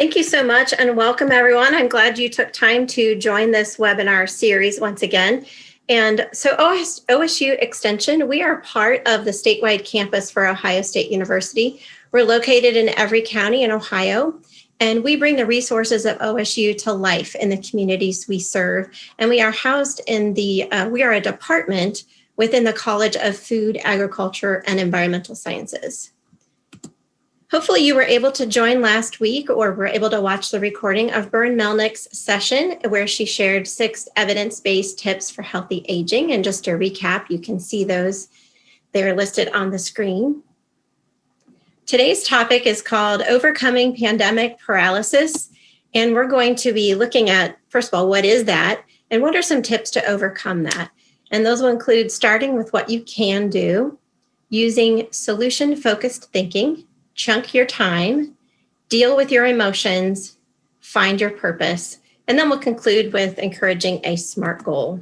Thank you so much and welcome everyone. I'm glad you took time to join this webinar series once again. And so OSU Extension, we are part of the statewide campus for Ohio State University. We're located in every county in Ohio, and we bring the resources of OSU to life in the communities we serve. And we are housed in we are a department within the College of Food, Agriculture, and Environmental Sciences. Hopefully you were able to join last week or were able to watch the recording of Byrne Melnick's session where she shared 6 evidence-based tips for healthy aging. And just to recap, you can see those. They're listed on the screen. Today's topic is called Overcoming Pandemic Paralysis. And we're going to be looking at, first of all, what is that? And what are some tips to overcome that? And those will include starting with what you can do, using solution-focused thinking, chunk your time, deal with your emotions, find your purpose, and then we'll conclude with encouraging a SMART goal.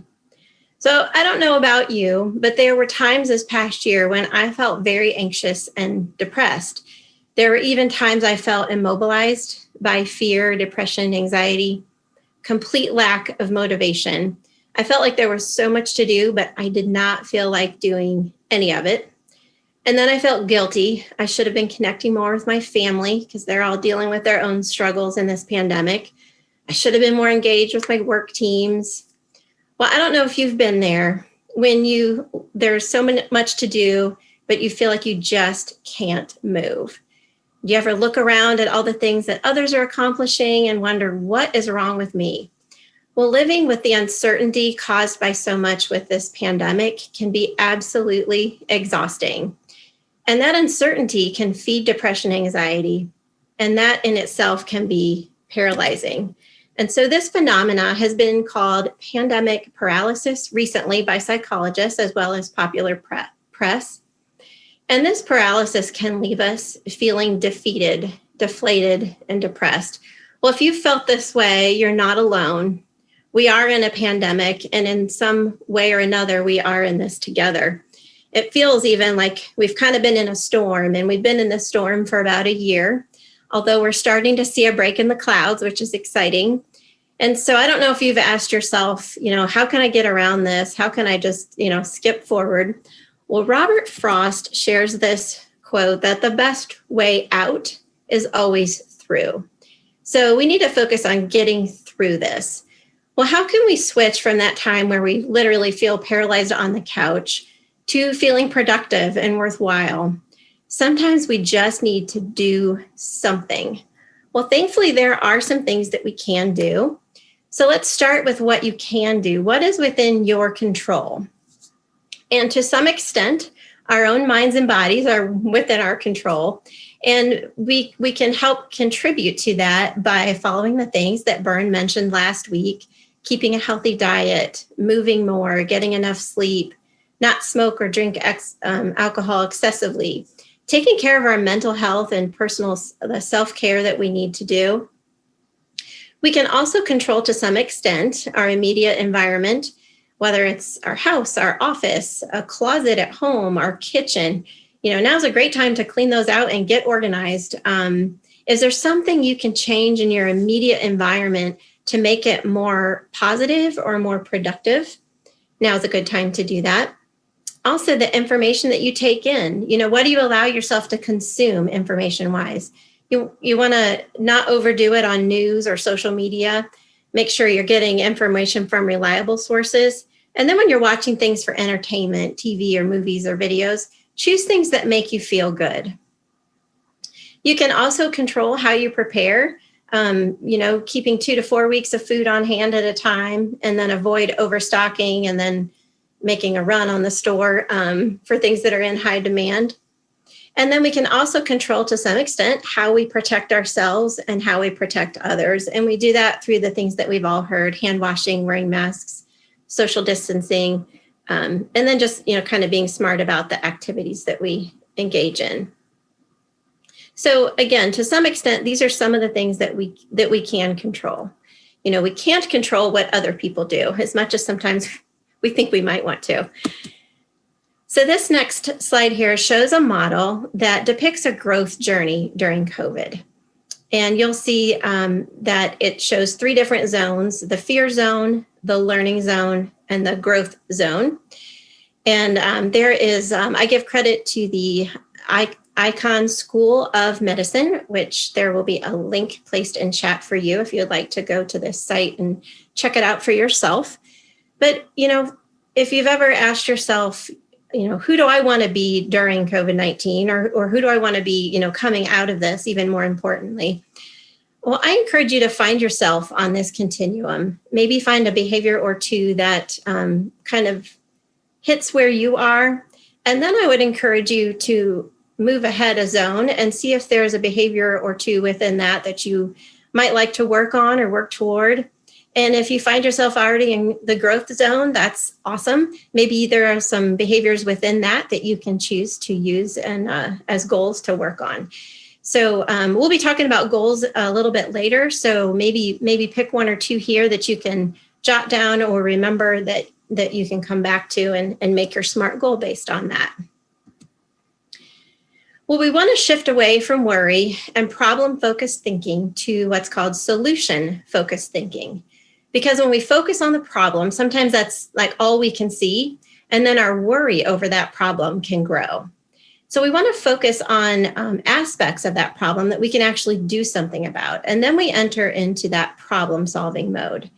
So I don't know about you, but there were times this past year when I felt very anxious and depressed. There were even times I felt immobilized by fear, depression, anxiety, complete lack of motivation. I felt like there was so much to do, but I did not feel like doing any of it. And then I felt guilty. I should have been connecting more with my family because they're all dealing with their own struggles in this pandemic. I should have been more engaged with my work teams. Well, I don't know if you've been there when there's so much to do, but you feel like you just can't move. Do you ever look around at all the things that others are accomplishing and wonder, what is wrong with me? Well, living with the uncertainty caused by so much with this pandemic can be absolutely exhausting. And that uncertainty can feed depression, anxiety, and that in itself can be paralyzing. And so this phenomena has been called pandemic paralysis recently by psychologists as well as popular press. And this paralysis can leave us feeling defeated, deflated, and depressed. Well, if you felt this way, you're not alone. We are in a pandemic, and in some way or another, we are in this together. It feels even like we've kind of been in a storm, and we've been in this storm for about a year, although we're starting to see a break in the clouds, which is exciting. And so I don't know if you've asked yourself, how can I get around this? How can I just, skip forward? Well, Robert Frost shares this quote that the best way out is always through. So we need to focus on getting through this. Well, how can we switch from that time where we literally feel paralyzed on the couch to feeling productive and worthwhile? Sometimes we just need to do something. Well, thankfully, there are some things that we can do. So let's start with what you can do. What is within your control? And to some extent, our own minds and bodies are within our control. And we can help contribute to that by following the things that Byrne mentioned last week: keeping a healthy diet, moving more, getting enough sleep, not smoke or drink alcohol excessively, taking care of our mental health and the self-care that we need to do. We can also control to some extent our immediate environment, whether it's our house, our office, a closet at home, our kitchen. Now's a great time to clean those out and get organized. Is there something you can change in your immediate environment to make it more positive or more productive? Now's a good time to do that. Also, the information that you take in, what do you allow yourself to consume information-wise? You want to not overdo it on news or social media. Make sure you're getting information from reliable sources. And then when you're watching things for entertainment, TV or movies or videos, choose things that make you feel good. You can also control how you prepare, keeping 2 to 4 weeks of food on hand at a time, and then avoid overstocking and then making a run on the store for things that are in high demand. And then we can also control to some extent how we protect ourselves and how we protect others. And we do that through the things that we've all heard: hand washing, wearing masks, social distancing, and then just, kind of being smart about the activities that we engage in. So again, to some extent, these are some of the things that we can control. We can't control what other people do as much as sometimes we think we might want to. So this next slide here shows a model that depicts a growth journey during COVID. And you'll see that it shows 3 different zones: the fear zone, the learning zone, and the growth zone. And there is, I give credit to the Icon School of Medicine, which there will be a link placed in chat for you if you'd like to go to this site and check it out for yourself. But, if you've ever asked yourself, who do I want to be during COVID-19, or who do I want to be, coming out of this, even more importantly? Well, I encourage you to find yourself on this continuum. Maybe find a behavior or two that kind of hits where you are. And then I would encourage you to move ahead a zone and see if there's a behavior or two within that you might like to work on or work toward. And if you find yourself already in the growth zone, that's awesome. Maybe there are some behaviors within that you can choose to use and as goals to work on. So we'll be talking about goals a little bit later. So maybe pick 1 or 2 here that you can jot down or remember that you can come back to and make your SMART goal based on that. Well, we want to shift away from worry and problem-focused thinking to what's called solution-focused thinking. Because when we focus on the problem, sometimes that's like all we can see, and then our worry over that problem can grow. So we want to focus on aspects of that problem that we can actually do something about, and then we enter into that problem-solving mode.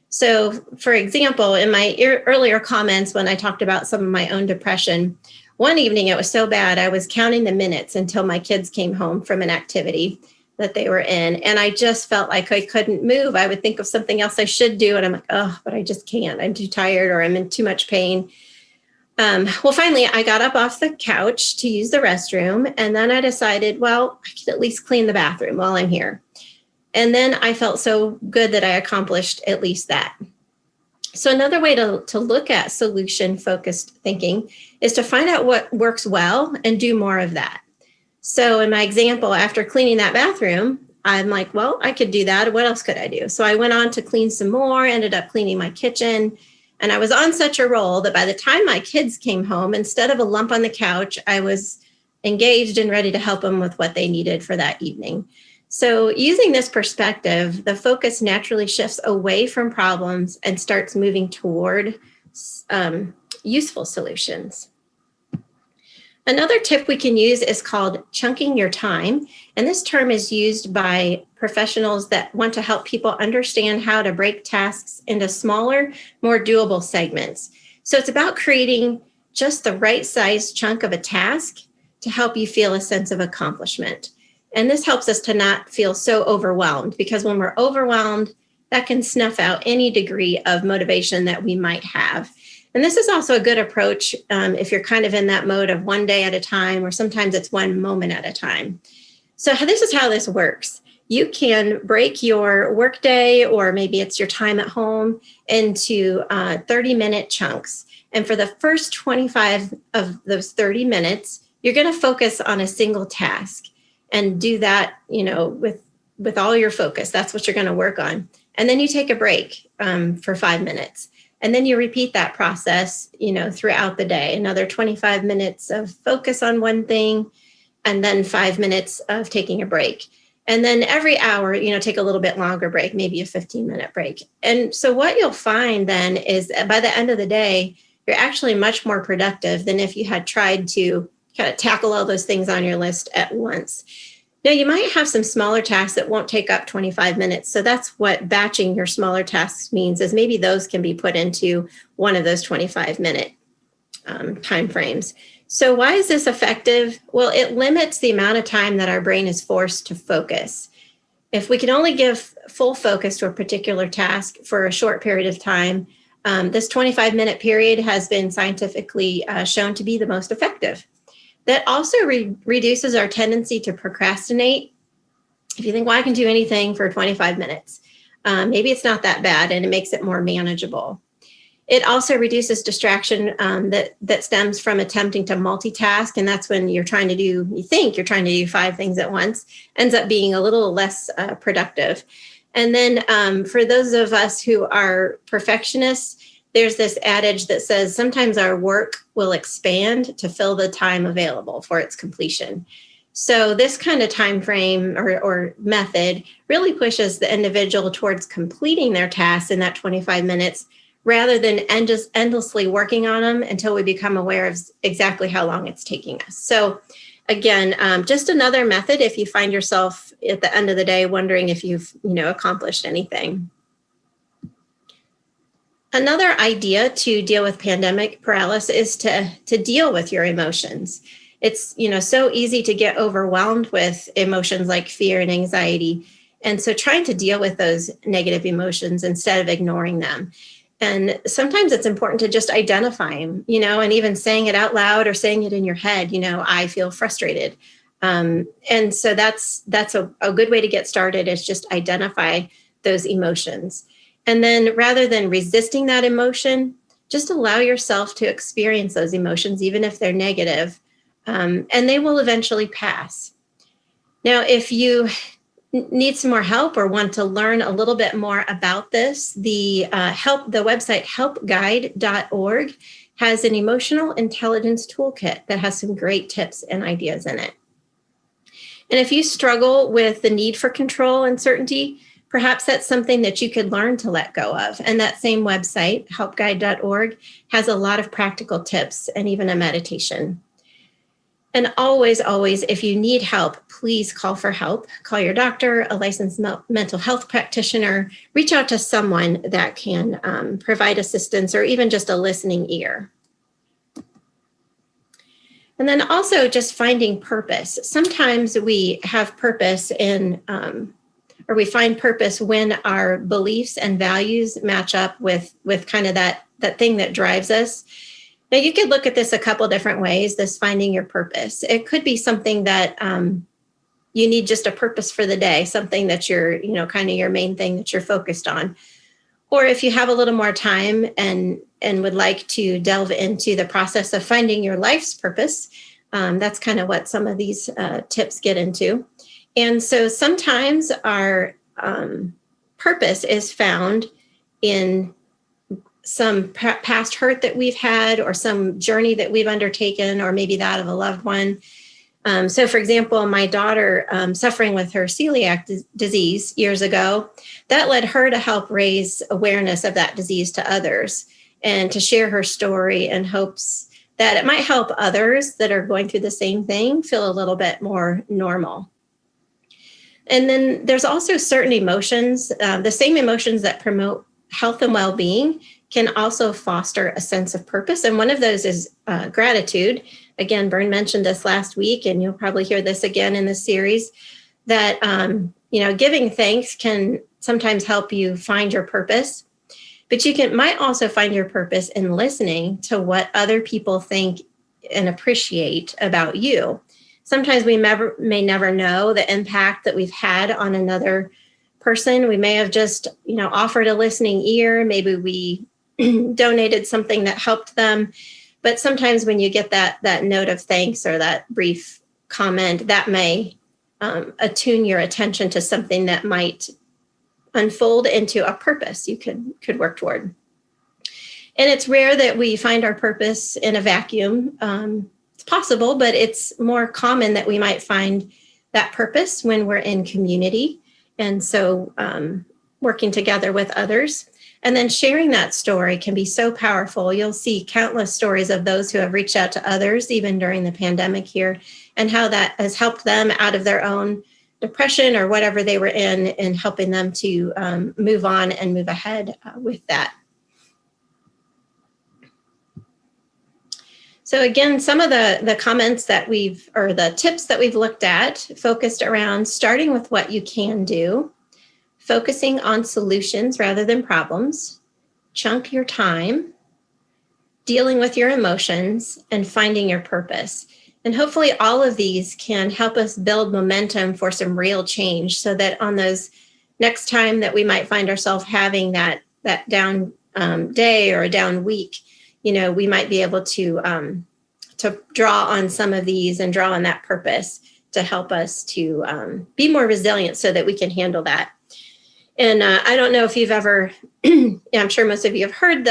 So, for example, in my earlier comments when I talked about some of my own depression, one evening it was so bad I was counting the minutes until my kids came home from an activity that they were in, and I just felt like I couldn't move. I would think of something else I should do, and I'm like, oh, but I just can't. I'm too tired, or I'm in too much pain. Well, finally, I got up off the couch to use the restroom, and then I decided, well, I can at least clean the bathroom while I'm here. And then I felt so good that I accomplished at least that. So another way to look at solution-focused thinking is to find out what works well and do more of that. So in my example, after cleaning that bathroom, I'm like, well, I could do that. What else could I do? So I went on to clean some more, ended up cleaning my kitchen. And I was on such a roll that by the time my kids came home, instead of a lump on the couch, I was engaged and ready to help them with what they needed for that evening. So using this perspective, the focus naturally shifts away from problems and starts moving toward useful solutions. Another tip we can use is called chunking your time. And this term is used by professionals that want to help people understand how to break tasks into smaller, more doable segments. So it's about creating just the right size chunk of a task to help you feel a sense of accomplishment. And this helps us to not feel so overwhelmed, because when we're overwhelmed, that can snuff out any degree of motivation that we might have. And this is also a good approach if you're kind of in that mode of one day at a time, or sometimes it's one moment at a time. So this is how this works. You can break your workday, or maybe it's your time at home, into 30-minute chunks. And for the first 25 of those 30 minutes, you're going to focus on a single task and do that, with all your focus. That's what you're going to work on. And then you take a break for 5 minutes. And then you repeat that process, throughout the day. Another 25 minutes of focus on one thing, and then 5 minutes of taking a break. And then every hour, take a little bit longer break, maybe a 15-minute break. And so what you'll find then is by the end of the day, you're actually much more productive than if you had tried to kind of tackle all those things on your list at once. Now, you might have some smaller tasks that won't take up 25 minutes. So that's what batching your smaller tasks means, is maybe those can be put into one of those 25-minute time frames. So why is this effective? Well, it limits the amount of time that our brain is forced to focus. If we can only give full focus to a particular task for a short period of time, this 25-minute period has been scientifically shown to be the most effective. That also reduces our tendency to procrastinate. If you think, well, I can do anything for 25 minutes, maybe it's not that bad, and it makes it more manageable. It also reduces distraction that stems from attempting to multitask. And that's when you think you're trying to do 5 things at once, ends up being a little less productive. And then for those of us who are perfectionists, there's this adage that says sometimes our work will expand to fill the time available for its completion. So this kind of time frame or method really pushes the individual towards completing their tasks in that 25 minutes rather than endlessly working on them until we become aware of exactly how long it's taking us. So again, just another method if you find yourself at the end of the day wondering if you've accomplished anything. Another idea to deal with pandemic paralysis is to deal with your emotions. It's so easy to get overwhelmed with emotions like fear and anxiety. And so trying to deal with those negative emotions instead of ignoring them. And sometimes it's important to just identify them, and even saying it out loud or saying it in your head, I feel frustrated. And so that's a good way to get started, is just identify those emotions. And then rather than resisting that emotion, just allow yourself to experience those emotions, even if they're negative, and they will eventually pass. Now, if you need some more help or want to learn a little bit more about this, the website helpguide.org has an emotional intelligence toolkit that has some great tips and ideas in it. And if you struggle with the need for control and certainty, perhaps that's something that you could learn to let go of. And that same website, helpguide.org, has a lot of practical tips and even a meditation. And always, if you need help, please call for help. Call your doctor, a licensed mental health practitioner. Reach out to someone that can provide assistance or even just a listening ear. And then also just finding purpose. Sometimes we have purpose or we find purpose when our beliefs and values match up with kind of that thing that drives us. Now, you could look at this a couple different ways, this finding your purpose. It could be something that you need just a purpose for the day, something that you're, kind of your main thing that you're focused on. Or if you have a little more time and would like to delve into the process of finding your life's purpose, that's kind of what some of these tips get into. And so sometimes our purpose is found in some past hurt that we've had or some journey that we've undertaken, or maybe that of a loved one. So for example, my daughter suffering with her celiac disease years ago, that led her to help raise awareness of that disease to others and to share her story in hopes that it might help others that are going through the same thing feel a little bit more normal. And then there's also certain emotions, the same emotions that promote health and well-being can also foster a sense of purpose. And one of those is gratitude. Again, Bern mentioned this last week, and you'll probably hear this again in this series, that, giving thanks can sometimes help you find your purpose, but might also find your purpose in listening to what other people think and appreciate about you. Sometimes we may never know the impact that we've had on another person. We may have just, offered a listening ear. Maybe we donated something that helped them. But sometimes when you get that note of thanks or that brief comment, that may attune your attention to something that might unfold into a purpose you could work toward. And it's rare that we find our purpose in a vacuum. It's possible, but it's more common that we might find that purpose when we're in community. And so working together with others. And then sharing that story can be so powerful. You'll see countless stories of those who have reached out to others, even during the pandemic here, and how that has helped them out of their own depression or whatever they were in, and helping them to move on and move ahead with that. So again, some of the comments that the tips that we've looked at focused around starting with what you can do, focusing on solutions rather than problems, chunk your time, dealing with your emotions, and finding your purpose. And hopefully all of these can help us build momentum for some real change, so that on those next time that we might find ourselves having that down day or a down week, we might be able to draw on some of these and draw on that purpose to help us to be more resilient so that we can handle that. And I don't know if you've ever, I'm sure most of you have heard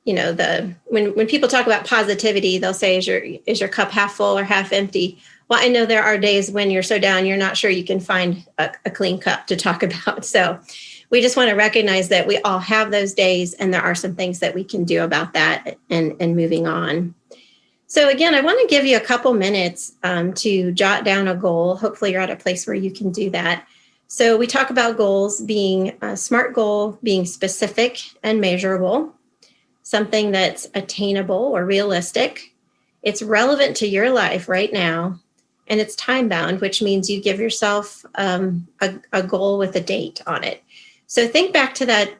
when people talk about positivity, they'll say, is your cup half full or half empty? Well, I know there are days when you're so down, you're not sure you can find a clean cup to talk about. So we just want to recognize that we all have those days, and there are some things that we can do about that and moving on. So again, I want to give you a couple minutes to jot down a goal. Hopefully you're at a place where you can do that. So we talk about goals being a SMART goal, being specific and measurable, something that's attainable or realistic. It's relevant to your life right now, and it's time bound, which means you give yourself a goal with a date on it. So think back to that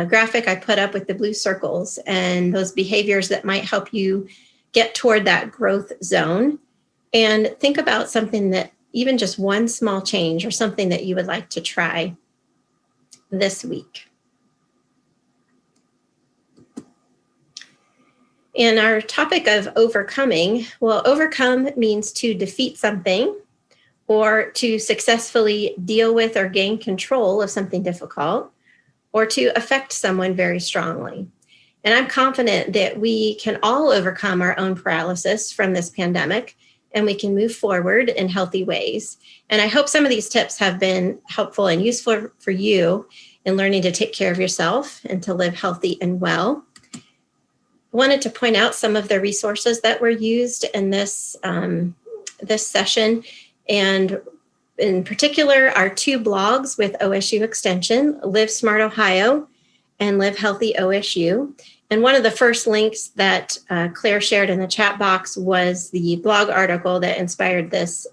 graphic I put up with the blue circles and those behaviors that might help you get toward that growth zone, and think about something that, even just one small change or something that you would like to try this week. And our topic of overcoming, well, overcome means to defeat something or to successfully deal with or gain control of something difficult, or to affect someone very strongly. And I'm confident that we can all overcome our own paralysis from this pandemic, and we can move forward in healthy ways. And I hope some of these tips have been helpful and useful for you in learning to take care of yourself and to live healthy and well. I wanted to point out some of the resources that were used in this session, and in particular, our two blogs with OSU Extension, Live Smart Ohio and Live Healthy OSU. And one of the first links that Claire shared in the chat box was the blog article that inspired this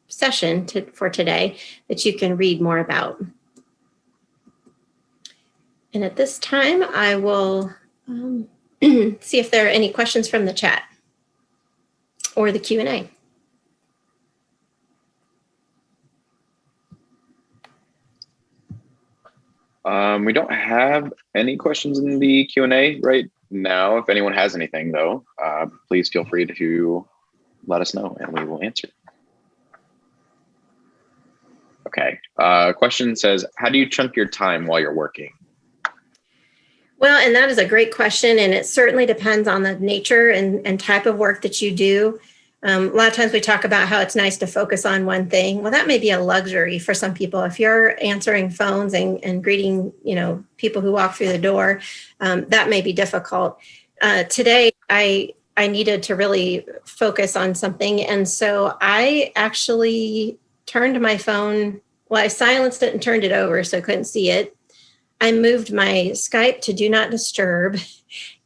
session for today that you can read more about. And at this time, I will see if there are any questions from the chat or the Q&A. We don't have any questions in the Q&A right now. If anyone has anything, though, please feel free to let us know and we will answer. Okay. Question says, how do you chunk your time while you're working? Well, and that is a great question, and it certainly depends on the nature and type of work that you do. A lot of times we talk about how it's nice to focus on one thing. Well, that may be a luxury for some people. If you're answering phones and greeting, people who walk through the door, that may be difficult. Today, I needed to really focus on something, and so I actually turned my phone. Well, I silenced it and turned it over so I couldn't see it. I moved my Skype to do not disturb.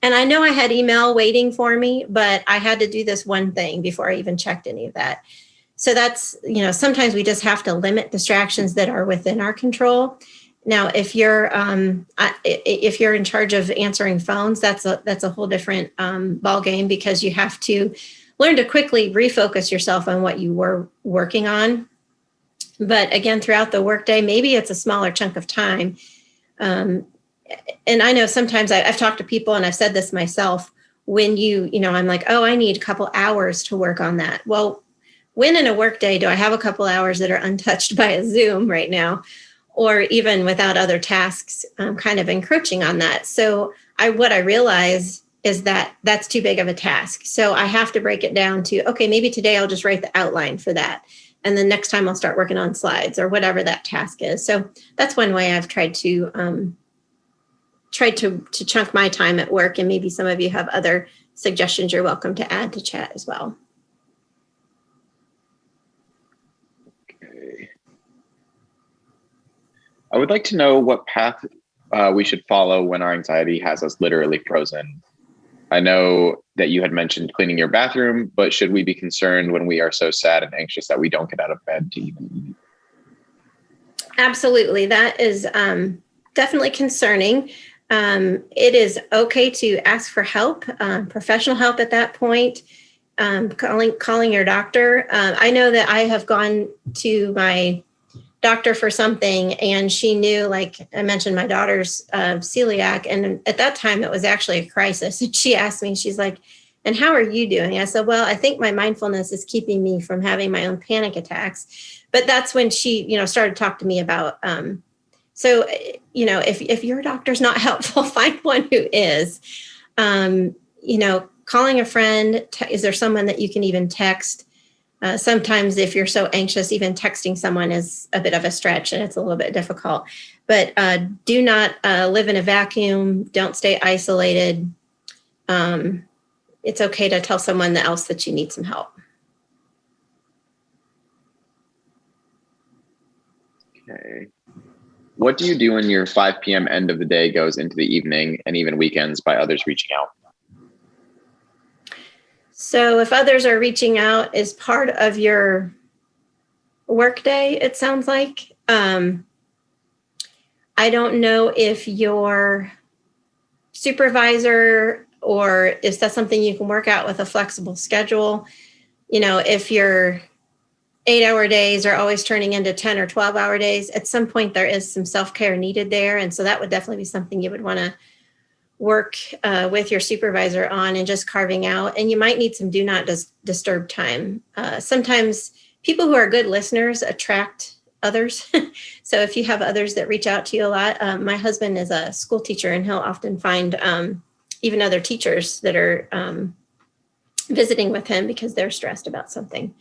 And I know I had email waiting for me, but I had to do this one thing before I even checked any of that. So that's, sometimes we just have to limit distractions that are within our control. Now, if you're in charge of answering phones, that's a whole different ball game, because you have to learn to quickly refocus yourself on what you were working on. But again, throughout the workday, maybe it's a smaller chunk of time. And I know sometimes I've talked to people, and I've said this myself, when I'm like, oh, I need a couple hours to work on that. Well, when in a workday do I have a couple hours that are untouched by a Zoom right now, or even without other tasks kind of encroaching on that? So what I realize is that that's too big of a task. So I have to break it down to, okay, maybe today I'll just write the outline for that. And the next time I'll start working on slides or whatever that task is. So that's one way I've tried to chunk my time at work. And maybe some of you have other suggestions you're welcome to add to chat as well. Okay. I would like to know what path we should follow when our anxiety has us literally frozen. I know that you had mentioned cleaning your bathroom, but should we be concerned when we are so sad and anxious that we don't get out of bed to even eat? Absolutely. That is definitely concerning. It is okay to ask for help, professional help at that point, calling your doctor. I know that I have gone to my doctor for something, and she knew, like I mentioned, my daughter's celiac. And at that time, it was actually a crisis. And she asked me, she's like, and how are you doing? I said, well, I think my mindfulness is keeping me from having my own panic attacks. But that's when she, started to talk to me about, if your doctor's not helpful, find one who is, calling a friend. Is there someone that you can even text? Sometimes if you're so anxious, even texting someone is a bit of a stretch and it's a little bit difficult. But do not live in a vacuum. Don't stay isolated. It's okay to tell someone else that you need some help. Okay. What do you do when your 5 p.m. end of the day goes into the evening and even weekends by others reaching out? So if others are reaching out as part of your workday, it sounds like. I don't know if your supervisor or is that something you can work out with a flexible schedule. If your 8-hour days are always turning into 10 or 12-hour days, at some point there is some self-care needed there. And so that would definitely be something you would want to work with your supervisor on and just carving out. And you might need some do not disturb time. Sometimes people who are good listeners attract others. So if you have others that reach out to you a lot, my husband is a school teacher and he'll often find even other teachers that are visiting with him because they're stressed about something.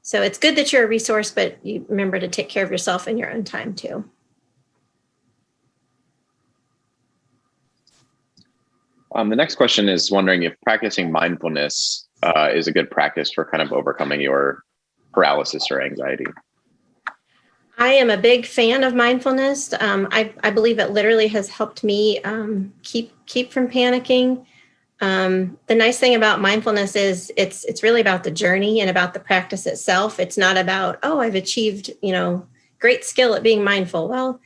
So it's good that you're a resource, but you remember to take care of yourself in your own time too. The next question is wondering if practicing mindfulness is a good practice for kind of overcoming your paralysis or anxiety. I am a big fan of mindfulness. I believe it literally has helped me keep from panicking. The nice thing about mindfulness is it's really about the journey and about the practice itself. It's not about, oh, I've achieved, great skill at being mindful. Well,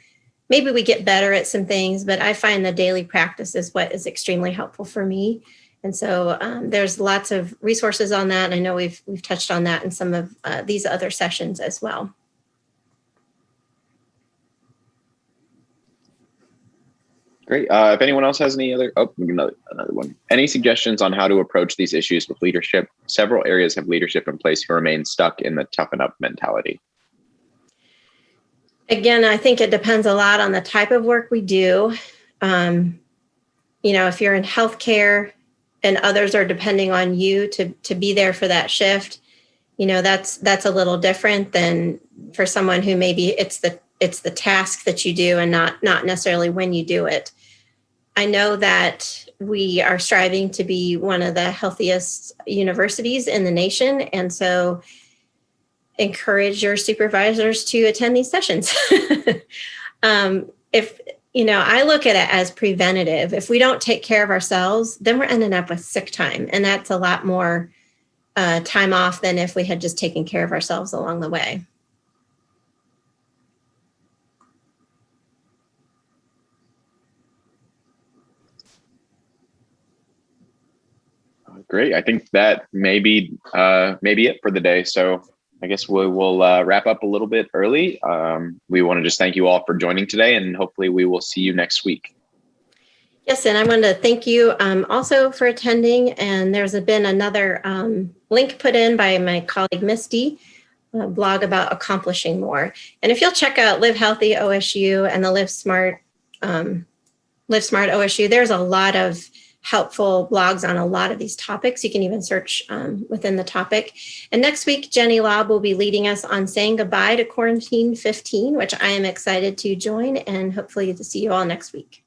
maybe we get better at some things, but I find the daily practice is what is extremely helpful for me. And so there's lots of resources on that. And I know we've touched on that in some of these other sessions as well. Great. If anyone else has any other, another one. Any suggestions on how to approach these issues with leadership? Several areas have leadership in place who remain stuck in the toughen up mentality. Again, I think it depends a lot on the type of work we do. If you're in healthcare and others are depending on you to be there for that shift, that's a little different than for someone who maybe it's the task that you do and not necessarily when you do it. I know that we are striving to be one of the healthiest universities in the nation. And so encourage your supervisors to attend these sessions. I look at it as preventative. If we don't take care of ourselves, then we're ending up with sick time. And that's a lot more time off than if we had just taken care of ourselves along the way. Great. I think that may be it for the day. So I guess we will wrap up a little bit early. We want to just thank you all for joining today, and hopefully we will see you next week. Yes, and I want to thank you also for attending. And there's been another link put in by my colleague Misty, a blog about accomplishing more. And if you'll check out Live Healthy OSU and the Live Smart OSU, there's a lot of helpful blogs on a lot of these topics. You can even search within the topic. And next week, Jenny Laub will be leading us on saying goodbye to quarantine 15, which I am excited to join, and hopefully to see you all next week.